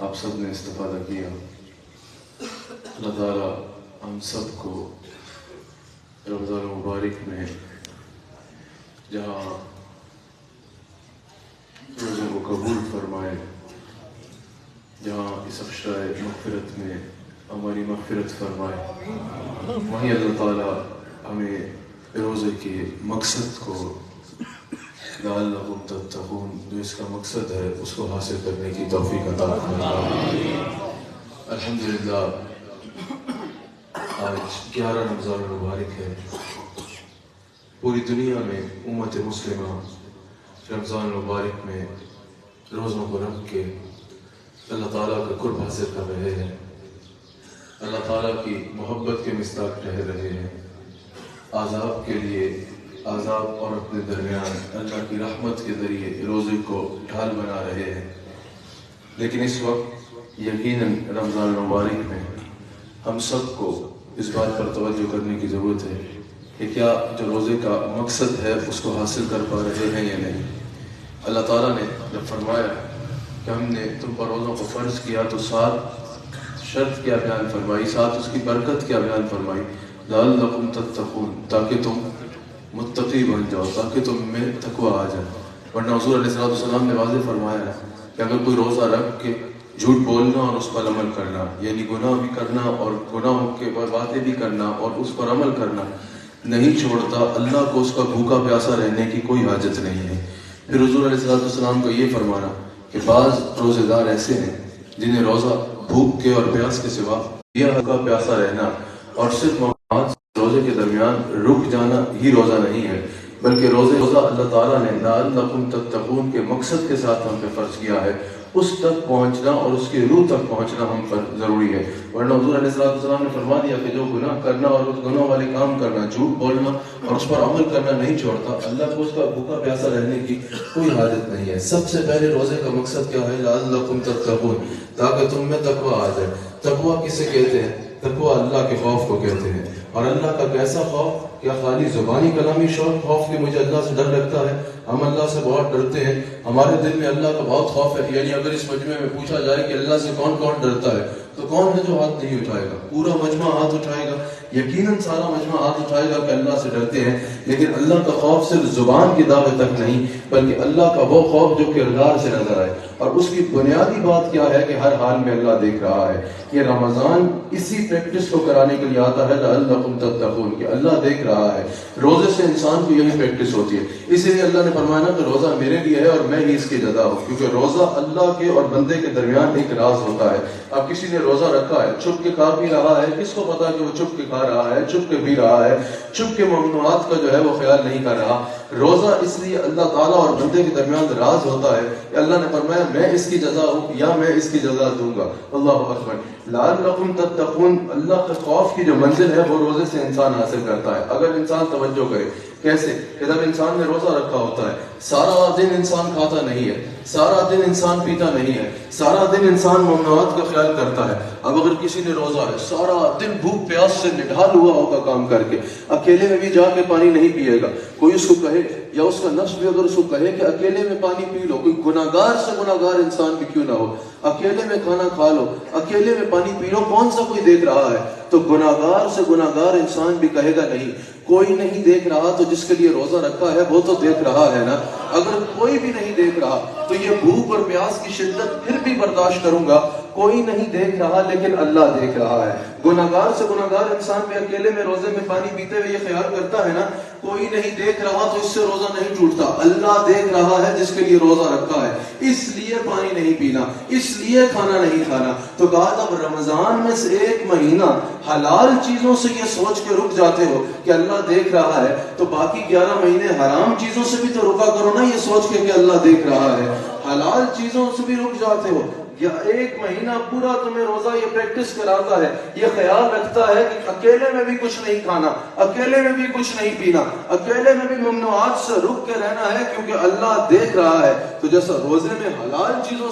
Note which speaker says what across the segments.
Speaker 1: آپ سب نے استفادہ کیا۔ اللہ تعالیٰ ہم سب کو رمضان مبارک میں جہاں روزوں کو قبول فرمائے، جہاں اس افشائے مغفرت میں ہماری مغفرت فرمائے، وہیں اللہ تعالیٰ ہمیں روزے کے مقصد کو لعلکم تتقون، جو اس کا مقصد ہے اس کو حاصل کرنے کی توفیق عطا فرمائے۔ الحمدللہ آج 11 رمضان المبارک ہے۔ پوری دنیا میں امت مسلمہ رمضان المبارک میں روزوں کو رکھ کے اللہ تعالیٰ کا قرب حاصل کر رہے ہیں، اللہ تعالیٰ کی محبت کے مصداق ٹھہر رہے ہیں، عذاب کے لیے عذاب اور اپنے درمیان اللہ کی رحمت کے ذریعے روزے کو ڈھال بنا رہے ہیں۔ لیکن اس وقت یقیناً رمضان المبارک میں ہم سب کو اس بات پر توجہ کرنے کی ضرورت ہے کہ کیا جو روزے کا مقصد ہے اس کو حاصل کر پا رہے ہیں یا نہیں۔ اللہ تعالیٰ نے جب فرمایا کہ ہم نے تم پر روزوں کو فرض کیا تو 7 شرط کیا بیان فرمائی، 7 اس کی برکت کیا بیان فرمائی، لعلکم تتقون، تاکہ تم متقی بن جاؤ، تاکہ تم میں تقوی آ جائے۔ ورنہ حضور علیہ السلام نے واضح فرمایا ہے کہ اگر کوئی روزہ رکھ کے جھوٹ بولنا اور اس پر عمل کرنا، یعنی گناہ بھی کرنا اور گناہوں کے باتیں بھی کرنا اور اس پر عمل کرنا نہیں چھوڑتا، اللہ کو اس کا بھوکا پیاسا رہنے کی کوئی حاجت نہیں ہے۔ پھر حضور علیہ السلام کو یہ فرمانا کہ بعض روزے دار ایسے ہیں جنہیں روزہ بھوک کے اور پیاس کے سوا یہ بھوکا پیاسا رہنا اور صرف روزے کے درمیان رک جانا ہی روزہ نہیں ہے، بلکہ روزہ اللہ تعالیٰ نے لعلکم تتقون کے مقصد کے ساتھ ہم پہ فرض کیا ہے، اس تک پہنچنا اور اس کی روح تک پہنچنا ہم پر ضروری ہے۔ ورنہ حضور علیہ السلام نے فرما دیا کہ جو گناہ کرنا اور اس گناہ والے کام کرنا، جھوٹ بولنا اور اس پر عمل کرنا نہیں چھوڑتا، اللہ کو اس کا بھوکا پیاسا رہنے کی کوئی حاجت نہیں ہے۔ سب سے پہلے روزے کا مقصد کیا ہے؟ لعلکم تتقون، تاکہ تم میں تقوی آ جائے۔ تقوی کسے کہتے ہیں؟ تقوی اللہ کے خوف کو کہتے ہیں۔ اور اللہ کا کیسا خوف؟ کیا خالی زبانی کلامی خوف کہ مجھے اللہ سے ڈر لگتا ہے؟ ہم اللہ سے بہت ڈرتے ہیں، ہمارے دل میں اللہ کا بہت خوف ہے۔ یعنی اگر اس مجمع میں پوچھا جائے کہ اللہ سے کون کون ڈرتا ہے تو کون ہے جو ہاتھ نہیں اٹھائے گا؟ پورا مجمع ہاتھ اٹھائے گا، یقیناً سارا مجمع ہاتھ اٹھائے گا کہ اللہ سے ڈرتے ہیں۔ لیکن اللہ کا خوف صرف زبان کی دعوے تک نہیں، بلکہ اللہ کا وہ خوف جو کردار سے نظر آئے۔ اور اس کی بنیادی بات کیا ہے کہ ہر حال میں اللہ دیکھ رہا ہے۔ یہ رمضان اسی پریکٹس کو کرانے کے لیے آتا ہے، لعلکم تتقون، کہ اللہ دیکھ رہا ہے۔ روزے سے انسان کو یہی پریکٹس ہوتی ہے۔ اسی لیے اللہ نے فرمایا نا کہ روزہ میرے لیے ہے اور میں ہی اس کی جزا ہوں، کیونکہ روزہ اللہ کے اور بندے کے درمیان ایک راز ہوتا ہے۔ اب کسی نے روزہ رکھا ہے، چھپ کے کھا بھی رہا ہے، کس کو پتا کہ وہ چھپ کے کھا رہا ہے، چھپ کے پی رہا ہے، چھپ کے ممنوعات کا جو ہے وہ خیال نہیں کر رہا۔ روزہ اس لیے اللہ تعالیٰ اور بندے کے درمیان راز ہوتا ہے کہ اللہ نے فرمایا میں اس کی جزا ہوں یا میں اس کی جزا دوں گا۔ اللہ اکبر۔ لعلکم تتقون، اللہ کے خوف کی جو منزل ہے وہ روزے سے انسان حاصل کرتا ہے۔ اگر انسان توجہ کرے کیسے کہ جب انسان نے روزہ رکھا ہوتا ہے، سارا دن انسان کھاتا نہیں ہے، سارا دن انسان پیتا نہیں ہے، سارا دن انسان ممنوعات کا خیال کرتا ہے۔ اب اگر کسی نے روزہ ہے، سارا دن بھوک پیاس سے نڈھال ہوا ہوگا کام کر کے، اکیلے میں بھی جا کے پانی نہیں پیے گا، کوئی اس کو کہے یا اس کا نفس بھی اگر اس کو کہے کہ اکیلے میں پانی پی لو، کوئی گناہگار سے گناہگار انسان بھی کیوں نہ ہو، اکیلے میں کھانا کھا لو، اکیلے میں پانی پی لو، کون سا کوئی دیکھ رہا ہے؟ تو گناہگار سے گناہگار انسان بھی کہے گا نہیں، کوئی نہیں دیکھ رہا تو جس کے لیے روزہ رکھا ہے وہ تو دیکھ رہا ہے نا۔ اگر کوئی بھی نہیں دیکھ رہا تو یہ بھوک اور پیاس کی شدت پھر بھی برداشت کروں گا، کوئی نہیں دیکھ رہا لیکن اللہ دیکھ رہا ہے۔ گناہگار سے گناہگار انسان بھی اکیلے میں روزے میں پانی پیتے ہوئے یہ خیال کرتا ہے نا، کوئی نہیں دیکھ رہا تو اس سے روزہ نہیں ٹوٹتا، اللہ دیکھ رہا ہے جس کے لیے روزہ رکھا ہے، اس لیے پانی نہیں پینا، اس لیے کھانا نہیں کھانا۔ تو کہا تھا رمضان میں سے 1 مہینہ حلال چیزوں سے یہ سوچ کے رک جاتے ہو کہ اللہ دیکھ رہا ہے، تو باقی 11 مہینے حرام چیزوں سے بھی تو رکا کرو نا، یہ سوچ کے کہ اللہ دیکھ رہا ہے۔ حلال چیزوں سے بھی رک جاتے ہو، یا 1 مہینہ پورا تمہیں روزہ یہ پریکٹس کراتا ہے، یہ خیال رکھتا ہے کہ اکیلے میں بھی کچھ نہیں کھانا، اکیلے میں بھی کچھ نہیں پینا، اکیلے میں بھی ممنوعات سے رک کے رہنا ہے کیونکہ اللہ دیکھ رہا ہے۔ تو جیسا روزے میں حلال چیزوں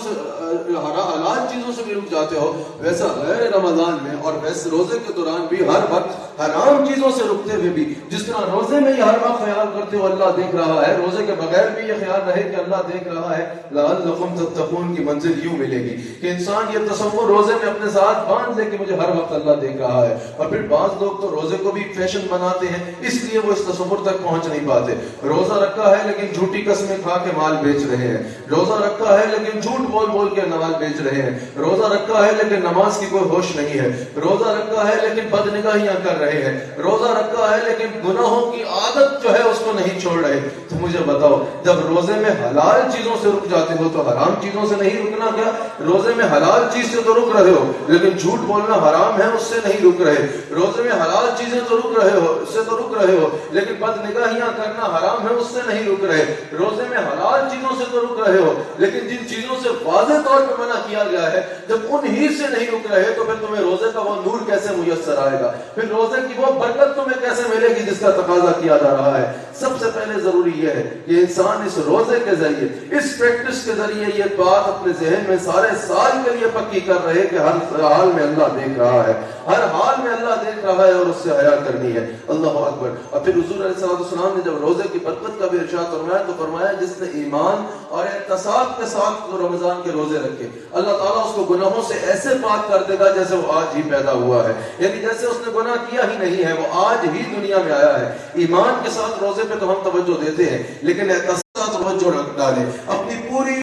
Speaker 1: سے بھی رک جاتے ہو، ویسا غیر رمضان میں اور ویسے روزے کے دوران بھی ہر وقت حرام چیزوں سے رکتے ہوئے بھی. جس طرح روزے میں یہ ہر وقت خیال کرتے ہو اللہ دیکھ رہا ہے, روزے کے بغیر بھی یہ خیال رہے کہ اللہ دیکھ رہا ہے. لعلکم تتقون کی منزل یوں ملے گی کہ انسان یہ تصور روزے میں اپنے ساتھ باندھ لے کہ مجھے ہر وقت اللہ دیکھ رہا ہے. اور پھر بعض لوگ تو روزے کو بھی فیشن بناتے ہیں, اس لیے وہ اس تصور تک پہنچ نہیں پاتے. روزہ رکھا ہے لیکن جھوٹی قسمیں کھا کے مال بیچ رہے ہیں. روزہ رکھا ہے لیکن جھوٹ بول بول کے مال بیچ رہے ہیں. روزہ رکھا ہے لیکن نماز کی کوئی ہوش نہیں ہے. روزہ رکھا ہے لیکن بد نگاہیاں کر رہے ہیں. روزہ رکھا ہے لیکن گناہوں کی عادت جو ہے اس کو نہیں چھوڑ رہے. تو مجھے بتاؤ, جب روزے میں حلال چیزوں سے رک جاتے ہو تو حرام چیزوں سے نہیں رکنا کیا؟ روزے میں حلال چیز سے تو رک رہے ہو لیکن جھوٹ بولنا حرام ہے اس سے نہیں رک رہے. روزے میں حلال چیزیں تو رک رہے ہو, اس سے تو رک رہے ہو, لیکن بد نگاہیاں کرنا حرام ہے اس سے نہیں رک رہے. روزے میں حلال چیزوں سے تو رک رہے ہو لیکن جن چیزوں سے واضح طور پہ منع کیا گیا ہے جب انہی سے نہیں رک رہے تو پھر تمہیں روزے کا وہ نور کیسے میسر آئے گا؟ پھر روزے کی وہ برکت تمہیں کیسے ملے گی جس کا تقاضا کیا جا رہا ہے؟ سب سے پہلے ضروری یہ ہے کہ انسان اس روزے کے ذریعے, اس پریکٹس کے ذریعے یہ بات اپنے ذہن میں سارے سال کے لیے پکی کر رہے کہ ہر حال میں اللہ دیکھ رہا ہے, ہر حال میں اللہ دیکھ رہا ہے اور اس سے حیا کرنی ہے. اللہ اکبر. اور پھر حضور علیہ السلام نے جب روزے کی برکت کا بھی ارشاد فرمایا تو فرمایا جس نے ایمان اور احتساب کے ساتھ رمضان کے روزے رکھے اللہ تعالیٰ اس کو گناہوں سے ایسے پاک کر دے گا جیسے وہ آج ہی پیدا ہوا ہے. یعنی جیسے اس نے گناہ کیا ہی نہیں ہے, وہ آج ہی دنیا میں آیا ہے. ایمان کے ساتھ روزے پہ تو ہم توجہ دیتے ہیں لیکن احتساب توجہ رکھ ڈالے, اپنی پوری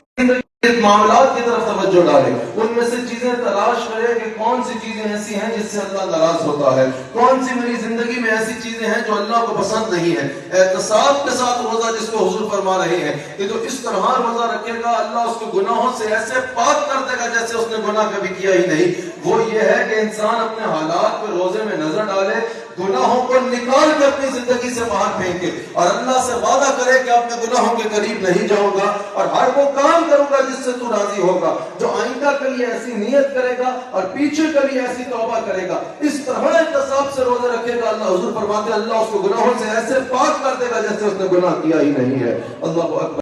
Speaker 1: معاملات کی طرف توجہ ڈالے, ان میں سے چیزیں تلاش کرے کہ کون سی چیزیں ایسی ہیں جس سے اللہ ناراض ہوتا ہے, کون سی میری زندگی میں ایسی چیزیں ہیں جو اللہ کو پسند نہیں ہے. احتساب کے ساتھ روزہ جس کو حضور فرما رہے ہیں کہ جو اس طرح روزہ رکھے گا اللہ اس کو گناہوں سے ایسے پاک کر دے گا جیسے اس نے گناہ کبھی کیا ہی نہیں. وہ یہ ہے کہ انسان اپنے حالات پہ روزے میں نظر ڈالے, گناہوں کو نکال کے اپنی زندگی سے باہر پھینکے اور اللہ سے وعدہ کرے کہ اپنے گناہوں کے قریب نہیں جاؤں گا اور ہر وہ کام کروں گا جس سے تو راضی ہوگا. جو آئندہ کے لیے ایسی نیت کرے گا اور پیچھے کے لیے ایسی توبہ کرے گا, اس طرح احتساب سے روزے رکھے گا, اللہ حضور فرماتے ہیں اللہ اس کو گناہوں سے ایسے پاک کر دے گا جیسے اس نے گناہ کیا ہی نہیں ہے. اللہ اکبر.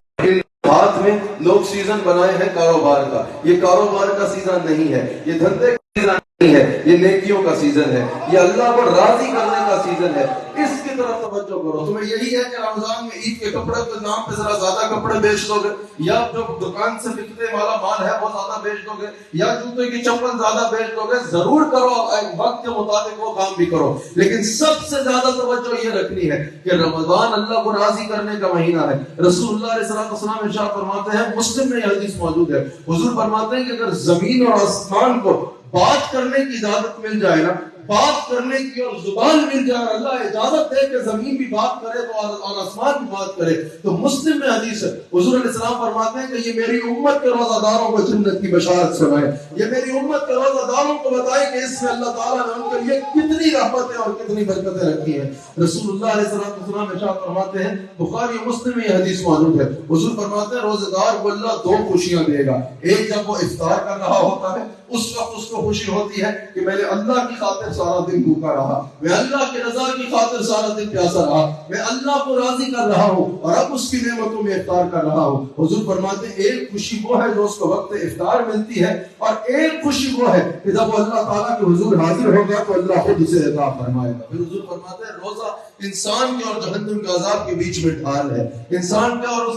Speaker 1: ہاتھ میں لوگ سیزن بنائے ہیں کاروبار کا, یہ کاروبار کا سیزن نہیں ہے, یہ دھندے کا سیزن نہیں ہے, یہ نیکیوں کا سیزن ہے, یہ اللہ کو راضی کرنے کا سیزن ہے. اس کی طرف توجہ کرو. تمہیں یہی ہے کہ رمضان میں عید کے کپڑے کے نام پہ ذرا زیادہ کپڑے بیچ دو گے, یا جو دکان سے بکنے والا مال ہے وہ زیادہ بیچ دو گے, یا جوتے کی چپل زیادہ بیچ دو گے. ضرور کرو, وقت کے مطابق وہ کام بھی کرو, لیکن سب سے زیادہ توجہ یہ رکھنی ہے کہ رمضان اللہ کو راضی کرنے کا مہینہ ہے. رسول اللہ علیہ السلام ارشاد فرماتے ہیں, مسلم میں یہ حدیث موجود ہے, حضور فرماتے ہیں کہ اگر زمین اور آسمان کو بات کرنے کی اجازت مل جائے نا, بات کرنے کی اور زبان مل جائے, اللہ اجازت دے کہ زمین بھی بات کرے تو اور آسمان بھی بات کرے, تو مسلم میں حدیث ہے, حضور علیہ السلام فرماتے ہیں کہ یہ میری امت کے روزہ داروں کو جنت کی بشارت سنائے, یہ میری امت کے روزہ داروں کو بتائے کہ اس میں اللہ تعالیٰ نے ان کے لیے کتنی رحمتیں اور کتنی برکتیں رکھی ہیں. رسول اللہ علیہ السلام ارشاد فرماتے ہیں, بخاری اور مسلم میں یہ حدیث موجود ہے, حضور فرماتے ہیں روزہ دار کو اللہ دو خوشیاں دے گا. ایک جب وہ افطار کر رہا ہوتا ہے اس وقت اس کو خوشی ہوتی ہے کہ میں نے اللہ کی خاطر سارا دن بھوکا رہا, میں اللہ کی رضا کی خاطر سارا دن پیاسا رہا, میں اللہ کو راضی کر رہا ہوں اور اب اس کی نعمتوں میں افطار کر رہا ہوں. حضور فرماتے ہیں ایک خوشی وہ ہے جو اس کو وقت افطار ملتی ہے, اور ایک خوشی وہ ہے کہ جب وہ اللہ تعالیٰ کے حضور حاضر ہوگا تو اللہ خود اسے عطا فرمائے گا. پھر حضور فرماتے ہیں روزہ انسان کے اور جہنم کے عذاب کے بیچ میں ڈھال ہے, انسان کا اور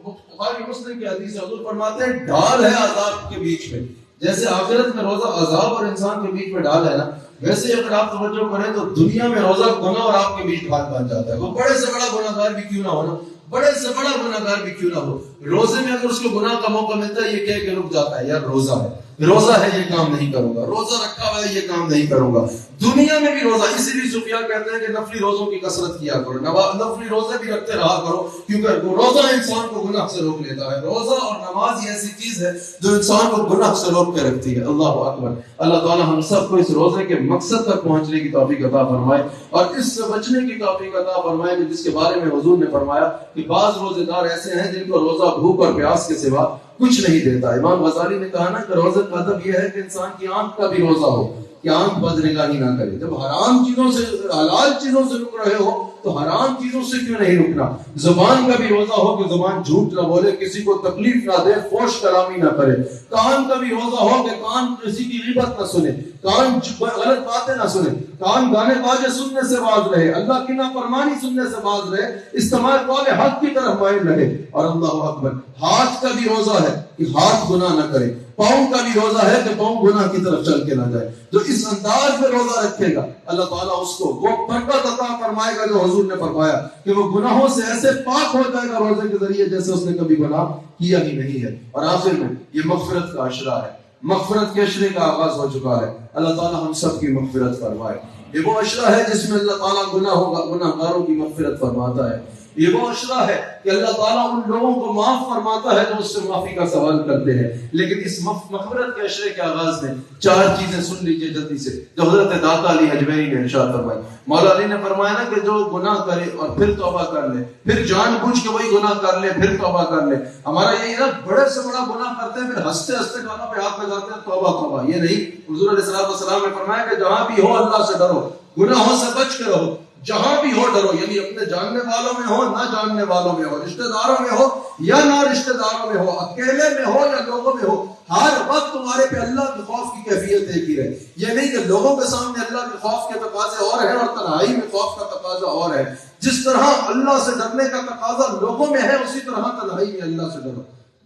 Speaker 1: بخاری مسلم کی حدیث ہے, حضور فرماتے ہیں ڈھال ہے عذاب کے بیچ میں. جیسے آخرت میں روزہ عذاب اور انسان کے بیچ میں ڈال ہے نا, ویسے اگر آپ توجہ کریں تو دنیا میں روزہ گناہ اور آپ کے بیچ ڈھال بن جاتا ہے. وہ بڑے سے بڑا گناہ گار بھی کیوں نہ ہو نا, بڑے سے بڑا گناہ گار بھی کیوں نہ ہو, روزے میں اگر اس کو گناہ کا موقع ملتا ہے یہ کہہ کے رک جاتا ہے یار روزہ ہے, روزہ ہے یہ کام نہیں کروں گا, روزہ رکھا ہوا ہے یہ کام نہیں کروں گا. دنیا میں بھی روزہ, اسی لیے صوفیاء کہتے ہیں کہ نفلی روزوں کی کثرت کیا کرو, نفلی روزے بھی رکھتے رہا کرو, کیونکہ روزہ انسان کو گناہ سے روک لیتا ہے. روزہ اور نماز ایسی چیز ہے جو انسان کو گناہ سے روک کے رکھتی ہے. اللہ اکبر. اللہ تعالی ہم سب کو اس روزے کے مقصد تک پہنچنے کی توفیق عطا فرمائے اور اس سے بچنے کی توفیق عطا فرمائے جس کے بارے میں حضور نے فرمایا کہ بعض روزے دار ایسے ہیں جن کو روزہ بھوک اور پیاس کے سوا کچھ نہیں دیتا. امام غزالی نے کہا نا کہ روزے کا ادب یہ ہے کہ انسان کی آنکھ کا بھی روزہ ہو کہ آنکھ بد نگاہی نہ کرے. جب حرام چیزوں سے حلال چیزوں سے رک رہے ہو تو حرام چیزوں سے کیوں نہیں رکنا؟ زبان کا بھی روزہ ہو کہ زبان جھوٹ نہ بولے، کسی کو تکلیف نہ دے، فحش کلامی نہ کرے۔ کان کا بھی روزہ ہو کہ کان کسی کی غیبت نہ سنے، کان غلط باتیں نہ سنے، کان گانے باجے سننے سے باز رہے، اللہ کی نافرمانی سننے سے باز رہے، استماع قول حق کی طرف مائل رہے۔ اور اللہ اکبر، ہاتھ کا بھی روزہ ہے کہ ہاتھ گناہ نہ کرے، پاؤں کا بھی روزہ ہے کہ پاؤں گناہ کی طرف چل کے نہ جائے۔ جو اس انداز میں روزہ رکھے گا اللہ تعالیٰ اس کو وہ برکت عطا فرمائے گا جو حضور نے فرمایا کہ وہ گناہوں سے ایسے پاک ہو جائے گا روزے کے ذریعے جیسے اس نے کبھی گناہ کیا ہی نہیں ہے۔ اور آخر میں یہ مغفرت کا عشرہ ہے، مغفرت کے عشرے کا آغاز ہو چکا ہے۔ اللہ تعالیٰ ہم سب کی مغفرت فرمائے۔ یہ وہ عشرہ ہے جس میں اللہ تعالیٰ گناہ گاروں کی مغفرت فرماتا ہے۔ یہ وہ عشرہ ہے کہ اللہ تعالیٰ ان لوگوں کو معاف فرماتا ہے جو اس سے معافی کا سوال کرتے ہیں۔ لیکن اس مغفرت کے عشرے کے آغاز میں 4 چیزیں سن لیجئے جلدی سے جو حضرت داتا علی حجویری نے ارشاد فرمائی۔ مولا علی نے فرمایا نا کہ جو گناہ کرے اور پھر توبہ کر لے، پھر جان بوجھ کے وہی گناہ کر لے پھر توبہ کر لے۔ ہمارا یہی نا بڑے سے بڑا گناہ کرتے ہیں پھر ہنستے ہنستے کانوں پہ ہاتھ لگاتے ہیں توبہ توبہ، یہ نہیں۔ حضور علیہ السلام نے فرمایا کہ جہاں بھی ہو اللہ سے ڈرو، گناہوں سے بچ کے رہو، جہاں بھی ہو ڈرو، یعنی اپنے جاننے والوں میں ہو نہ جاننے والوں میں ہو، رشتہ داروں میں ہو یا نہ رشتہ داروں میں ہو، اکیلے میں ہو یا لوگوں میں ہو، ہر وقت تمہارے پہ اللہ کے خوف کی کیفیت ایک ہی رہے۔ یہ نہیں کہ لوگوں کے سامنے اللہ کے خوف کے تقاضے اور ہیں اور تنہائی میں خوف کا تقاضا اور ہے۔ جس طرح اللہ سے ڈرنے کا تقاضا لوگوں میں ہے اسی طرح تنہائی میں اللہ سے ڈرو،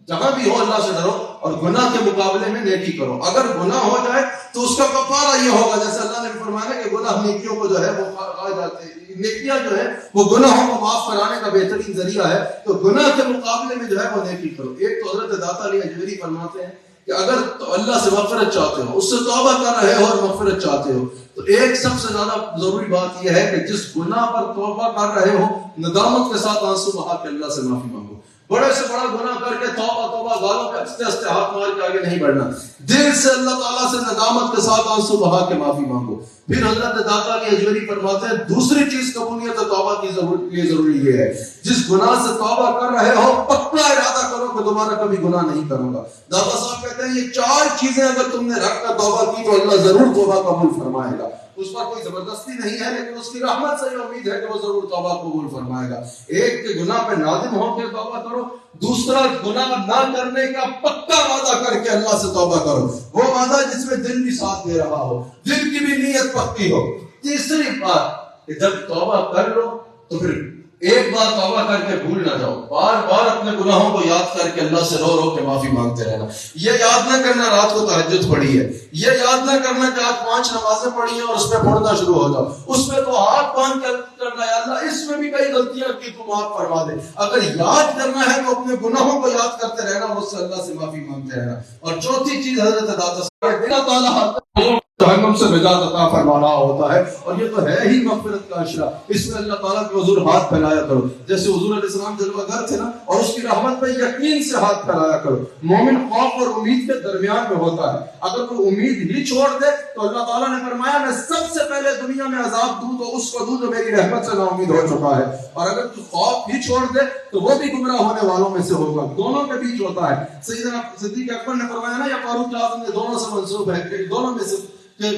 Speaker 1: جہاں بھی ہو اللہ سے ڈرو اور گناہ کے مقابلے میں نیکی کرو۔ اگر گناہ ہو جائے تو اس کا کفارہ یہ ہوگا جیسے اللہ نے فرمایا کہ گناہ نیکیوں کو جو ہے وہ آ جاتے ہیں، نیکیاں جو ہے وہ گناہوں کو معاف کرانے کا بہترین ذریعہ ہے، تو گناہ کے مقابلے میں جو ہے وہ نیکی کرو۔ ایک تو حضرت داتا علی حجویری فرماتے ہیں کہ اگر تو اللہ سے مغفرت چاہتے ہو، اس سے توبہ کر رہے ہو اور مغفرت چاہتے ہو، تو ایک سب سے زیادہ ضروری بات یہ ہے کہ جس گناہ پر توبہ کر رہے ہو ندامت کے ساتھ آنسو بہا کے اللہ سے معافی مانگو۔ بڑے سے بڑا گناہ کر کے توبہ توبہ گالوں پہ ہنستے ہنستے ہاتھ مار کے آگے نہیں بڑھنا، دل سے اللہ تعالیٰ سے ندامت کے ساتھ آنسو بہا کے معافی مانگو۔ پھر حضرت داتا علی حجویری فرماتے ہیں دوسری چیز قبولیت توبہ کی ضروری یہ ہے، جس گناہ سے توبہ کر رہے ہو پکا ارادہ کرو کہ دوبارہ کبھی گناہ نہیں کروں گا۔ داتا صاحب کہتے ہیں یہ 4 چیزیں اگر تم نے رکھ کر توبہ کی تو اللہ ضرور توبہ قبول فرمائے گا۔ اس پر کوئی زبردستی نہیں ہے لیکن اس کی رحمت سے یہ امید ہے کہ وہ ضرور توبہ قبول فرمائے گا۔ ایک کہ گناہ پہ نادم ہو کے توبہ کرو، دوسرا گناہ نہ کرنے کا پکا وعدہ کر کے اللہ سے توبہ کرو، وہ وعدہ جس میں دل بھی ساتھ دے رہا ہو، دل کی بھی نیت پکی ہو۔ تیسری بات کہ جب توبہ کر لو تو پھر ایک بار توبہ کر کے بھول نہ جاؤ، بار بار اپنے گناہوں کو یاد کر کے اللہ سے رو رو کے معافی مانگتے رہنا۔ یہ یاد نہ کرنا رات کو تہجد پڑھی ہے، یہ یاد نہ کرنا کہ آج 5 نمازیں پڑھی ہیں اور اس پہ پڑھنا شروع ہو جاؤ، اس میں تو ہاتھ باندھ کے کرنا ہے اللہ اس میں بھی کئی غلطیاں کی تو معاف فرما دے۔ اگر یاد کرنا ہے تو اپنے گناہوں کو یاد کرتے رہنا، اس سے اللہ سے معافی مانگتے رہنا۔ اور چوتھی چیز حضرت داتا اللہ تعالیٰ جہنم سے نجات عطا فرما رہا ہوتا ہے، اور یہ تو ہے ہی مغفرت کا عشرہ۔ اس میں اللہ تعالیٰ کے حضور ہاتھ پھیلایا کرو، جیسے حضور علیہ السلام جلوہ گر تھے نا، اور اس کی رحمت پہ یقین سے ہاتھ پھیلایا کرو۔ مومن خوف اور امید کے درمیان میں ہوتا ہے، اگر کوئی امید ہی چھوڑ دے تو اللہ تعالیٰ نے فرمایا میں سب سے پہلے دنیا میں عذاب دوں تو اس کو دوں جو میری رحمت سے نا امید ہو چکا ہے، اور اگر تو خوف ہی چھوڑ دے تو وہ بھی گمراہ ہونے والوں میں سے ہوگا۔ دونوں کے بیچ ہوتا ہے۔ سیدنا صدیق اکبر نے فرمایا نا یا فاروق اعظم نے، دونوں سے منسوب ہے کہ دونوں میں سے کہ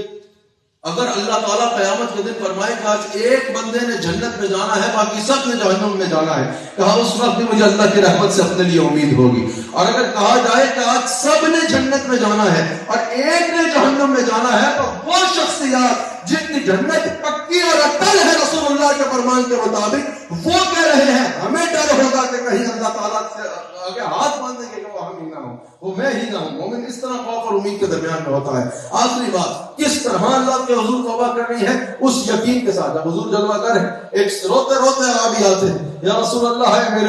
Speaker 1: اگر اللہ تعالیٰ قیامت کے دن فرمائے کہ آج ایک بندے نے جنت میں جانا ہے باقی سب نے جہنم میں جانا ہے، کہا اس وقت بھی مجھے اللہ کی رحمت سے اپنے لیے امید ہوگی۔ اور اگر کہا جائے کہ آج سب نے جنت میں جانا ہے اور ایک نے جہنم میں جانا ہے، تو وہ شخصیات جن کی جنت پکی اور اٹل ہے رسول اللہ کے فرمان کے مطابق، وہ کہہ رہے ہیں ہمیں ڈر ہوگا کہ کہیں اللہ تعالیٰ سے آگے ہاتھ باندھیں گے کہ وہ ہم ہی نہ ہوں، وہ میں ہی نہ ہوں۔ مومن اس طرح خوف اور امید کے درمیان میں ہوتا ہے۔ آخری بات، کس طرح اللہ کے حضور توبہ کرنی ہے؟ اس یقین کے ساتھ جب حضور جلوہ گر ہے، ایک روتے روتے عربی آتے ہیں، یا رسول اللہ ہے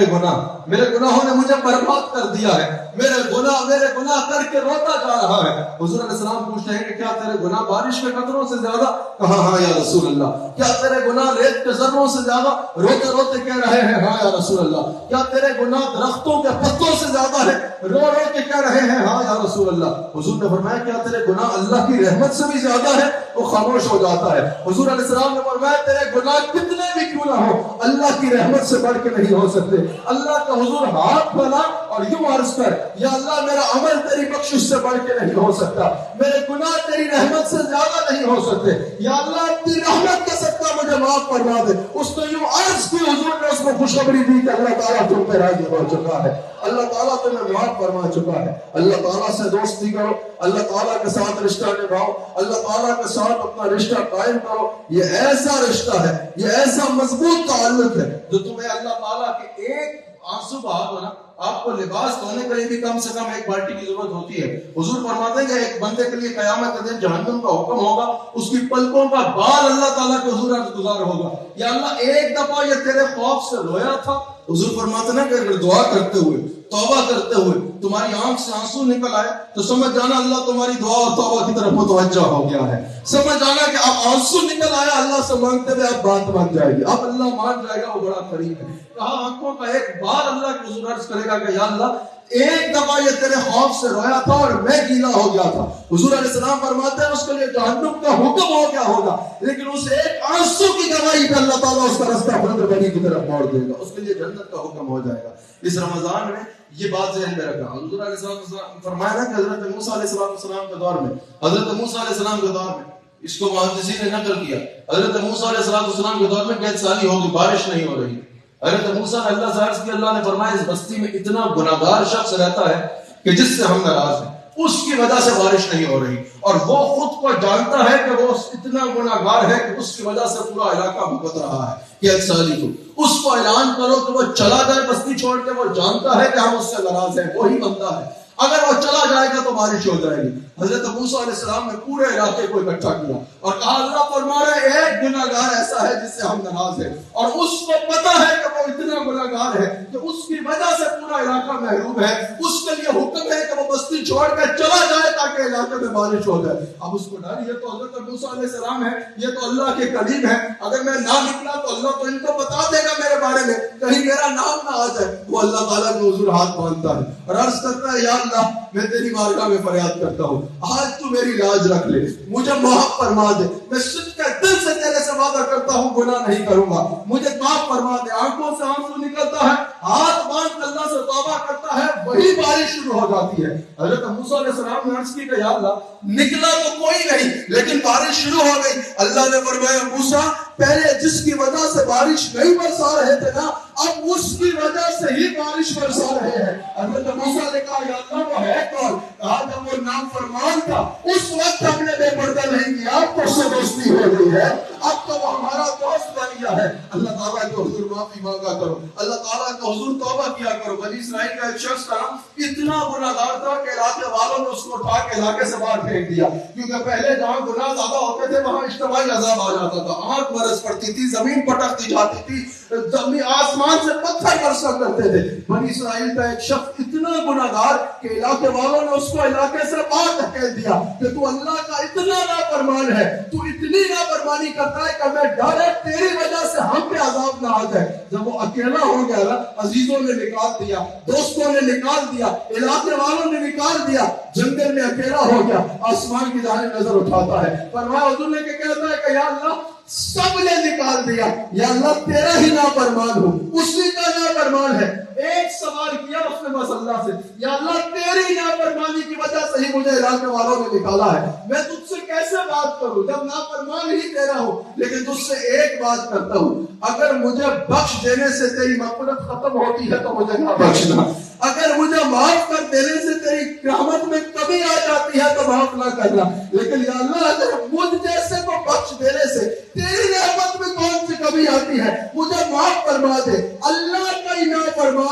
Speaker 1: میرے گناہوں نے مجھے برباد کر دیا ہے، میرے گناہ کر کے روتا جا رہا ہے۔ حضور علیہ السلام پوچھتے ہیں کہ کیا تیرے گناہ بارش کے قطروں سے زیادہ؟ کہا ہاں یا رسول اللہ۔ کیا تیرے گناہ ریت کے ذروں سے زیادہ؟ روتے روتے کہہ رہے ہیں ہاں یا رسول اللہ۔ کیا تیرے گناہ درختوں کے پتوں سے زیادہ ہے؟ رو رو کے کہہ رہے ہیں ہاں یا رسول اللہ۔ حضور نے فرمایا کیا تیرے گناہ اللہ کی رحمت سے بھی زیادہ ہے؟ وہ خاموش ہو جاتا ہے۔ حضور علیہ السلام نے فرمایا تیرے گناہ کتنے بھی کیوں نہ ہو اللہ کی رحمت سے بڑھ کے نہیں ہو سکتے۔ اللہ کا
Speaker 2: حضور ہاتھ پھیلا اور یوں عرض کر یا اللہ میرا عمل تیری بخشش سے بڑھ کے نہیں ہو سکتا, میرے گناہ تیری رحمت سے زیادہ نہیں ہو سکتے, یا اللہ تیری رحمت کا صدقہ مجھے معاف فرما دے. اس نے یوں عرض کی, حضور نے اس کو خوشخبری دی کہ اللہ تعالیٰ تم پہ راضی ہو چکا ہے, اللہ تعالیٰ تمہیں معاف فرما چکا ہے. اللہ تعالیٰ سے دوستی کرو, اللہ تعالیٰ کے ساتھ رشتہ نبھاؤ, اللہ تعالیٰ کے ساتھ اپنا رشتہ قائم کرو. یہ ایسا رشتہ ہے, یہ ایسا مضبوط تعلق ہے جو تمہیں اللہ تعالیٰ کے ایک آنسو بہا دو نا, آپ کو لباس دھونے کے لیے بھی کم سے کم ایک بالٹی کی ضرورت ہوتی ہے. حضور فرماتے ہیں کہ ایک بندے کے لیے قیامت کے دن جہنم کا حکم ہوگا, اس کی پلکوں کا بال اللہ تعالیٰ کے حضور عرض گزار ہوگا, یا اللہ ایک دفعہ یہ تیرے خوف سے رویا تھا. حضور فرماتے ہیں کہ اگر دعا کرتے ہوئے, توبہ کرتے ہوئے تمہاری آنکھ سے آنسو نکل آئے تو سمجھ جانا اللہ تمہاری دعا اور توبہ کی طرف متوجہ ہو گیا ہے. سمجھ جانا کہ اب آنسو نکل آیا, اللہ سے مانگتے ہوئے اب بات مان جائے گی, اب اللہ مان جائے گا, وہ بڑا قریب ہے. کہا آنکھوں کا ایک بار اللہ کے حضور عرض کرے گا کہ یا اللہ ایک دفعہ یہ تیرے خوف سے رویا تھا اور میں گیلا ہو گیا تھا. حضور علیہ السلام فرماتے ہیں اس کے لیے جہنم کا حکم ہو گیا ہوگا, لیکن اس ایک آنسو کی گواہی پہ اللہ تعالیٰ اس کا رستہ بند بنی کی طرف موڑ دے گا, اس کے لیے جنت کا حکم ہو جائے گا. اس رمضان میں یہ بات ذہن میں رکھنا. حضور علیہ السلام فرمایا نا کہ حضرت موسیٰ علیہ السلام کے دور میں, حضرت موسیٰ علیہ السلام کے دور میں, اس کو محدثین نے نقل کیا, حضرت موسیٰ علیہ السلام کے دور میں قحط سالی ہوگی, بارش نہیں ہو رہی. حضرت موسیٰ نے اللہ سے عرض کی, اللہ نے فرمایا اس بستی میں اتنا گناہگار شخص رہتا ہے کہ جس سے ہم ناراض ہیں, اس کی وجہ سے بارش نہیں ہو رہی, اور وہ خود کو جانتا ہے کہ وہ اتنا گناہگار ہے کہ اس کی وجہ سے پورا علاقہ بھگت رہا ہے. قحط سالی کو اس کو اعلان کرو کہ وہ چلا جائے بستی چھوڑ کے, وہ جانتا ہے کہ ہم اس سے ناراض ہیں, وہی بندہ ہے, اگر وہ چلا جائے گا تو بارش ہو جائے گی. حضرت موسیٰ علیہ السلام نے پورے علاقے کو اکٹھا کیا اور کہا اللہ فرما رہے ایک گناہگار ایسا ہے جس سے ہم ناراض ہیں, اور اس کو پتا ہے کہ وہ اتنا گناہگار ہے کہ اس کی وجہ سے پورا علاقہ محروم ہے, اس کے لیے حکم ہے کہ وہ بستی چھوڑ کر چلا جائے تاکہ علاقے میں بارش ہو جائے. اب اس کو ڈر, یہ تو حضرت موسیٰ علیہ السلام ہے, یہ تو اللہ کے قریب ہے, اگر میں نہ نکلا تو اللہ تو ان کو بتا دے گا میرے بارے میں, کہیں میرا نام نہ آ جائے. وہ اللہ تعالیٰ کے حضور ہاتھ باندھتا ہے اور عرض کرتا ہے یا اللہ میں تیری بارگاہ میں فریاد کرتا ہوں, آج تو میری لاج رکھ لے, مجھے معاف فرما دے, میں صدق دل سے تیرے سے وعدہ کرتا ہوں گناہ نہیں کروں گا, مجھے معاف فرما دے. آنکھوں سے آنسو نکلتا ہے, ہاتھ باندھ اللہ سے توبہ کرتا ہے, وہی بارش شروع ہو جاتی ہے. حضرت موسیٰ علیہ السلام نے عرض کی کہ یا اللہ نکلا تو کوئی نہیں لیکن بارش شروع ہو گئی. اللہ نے فرمایا موسیٰ پہلے جس کی وجہ سے بارش نہیں برسا رہے تھے نا, اب اس کی وجہ سے ہی بارش برسا رہے ہیں. حضرت موسیٰ نے کہا یا اللہ وہ ہے کون؟ کہا جب وہ نافرمان تھا اس وقت ہم نے بے پردہ نہیں کیا, اب تو اس سے دوستی ہو گئی ہے, اب تو وہ ہمارا دوست بن گیا ہے. اللہ تعالیٰ کے حضور معافی مانگا کرو, اللہ تعالیٰ کے حضور توبہ کیا کرو. بنی اسرائیل کا ایک شخص تھا, اتنا گناہگار تھا کہ علاقے والوں نے اس کو اٹھا کے علاقے سے باہر پھینک دیا, کیونکہ پہلے جہاں گناہ زیادہ ہوتے تھے وہاں اجتماعی عذاب آ جاتا تھا, آنکھ برس پڑتی تھی, زمین پٹکتی جاتی تھی, زمین آسمان سے پتھر برسا کرتے تھے. بنی اسرائیل کا ایک شخص اتنا گناہگار کہ علاقے والوں نے اس کو علاقے سے باہر دھکیل دیا کہ تو اللہ کا اتنا نافرمان ہے, تو اتنی نافرمانی کرتا ہے کہ میں ڈر ہے تیری وجہ سے ہم پہ عذاب نہ آ جائے. جب وہ اکیلا ہو گیا نا, عزیزوں نے نکال دیا, دوستوں نے نکال دیا, علاقے والوں نے نکال دیا, جنگل میں اکیلا ہو گیا, آسمان کی جانب نظر اٹھاتا ہے. فرمایا حضور نے کہتا ہے کہ یا اللہ سب نے نکال دیا, یا اللہ تیرا ہی نافرمان ہوں, اسی کا نافرمان ہے. ایک سوال کیا اس نے بس اللہ سے, یا اللہ تیری نافرمانی کی وجہ سے ہی مجھے علاقے والوں نے نکالا ہے, میں تجھ سے کیسے بات کروں جب نافرمان ہی تیرا ہوں, لیکن تجھ سے ایک بات کرتا ہوں, اگر مجھے بخش دینے سے تیری مغفرت ختم ہوتی ہے تو مجھے نہ بخشنا, اگر مجھے معاف کر دینے سے تیری رحمت میں کمی آ جاتی ہے تو معاف نہ کرنا, لیکن یا اللہ اگر مجھ جیسے کو بخش دینے سے تیری رحمت میں کون سی کمی آتی ہے, مجھے معاف فرما دے. اللہ کا ہی نافرمان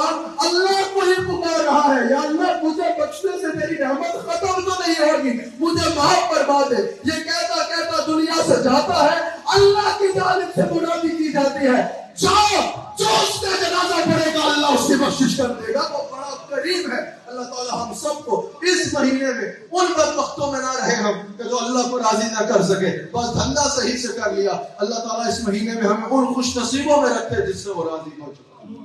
Speaker 2: اللہ کو ہی پکار رہا ہے, یا اللہ مجھے بخشنے سے تیری رحمت ختم تو نہیں ہوگی, مجھے معاف فرما دے. یہ کہتا کہتا دنیا سے جاتا ہے, اللہ کی جانب سے منادی کی جاتی ہے, جاؤ جو اس کا جنازہ پڑے گا اللہ اس کی بخشش کر دے گا. وہ بڑا قریب ہے. اللہ تعالیٰ ہم سب کو اس مہینے میں ان بدبختوں میں نہ رہے ہم کہ جو اللہ کو راضی نہ کر سکے, بس دھندا صحیح سے کر لیا. اللہ تعالیٰ اس مہینے میں ہمیں ان خوش نصیبوں میں رکھے جس سے وہ راضی ہو چکا.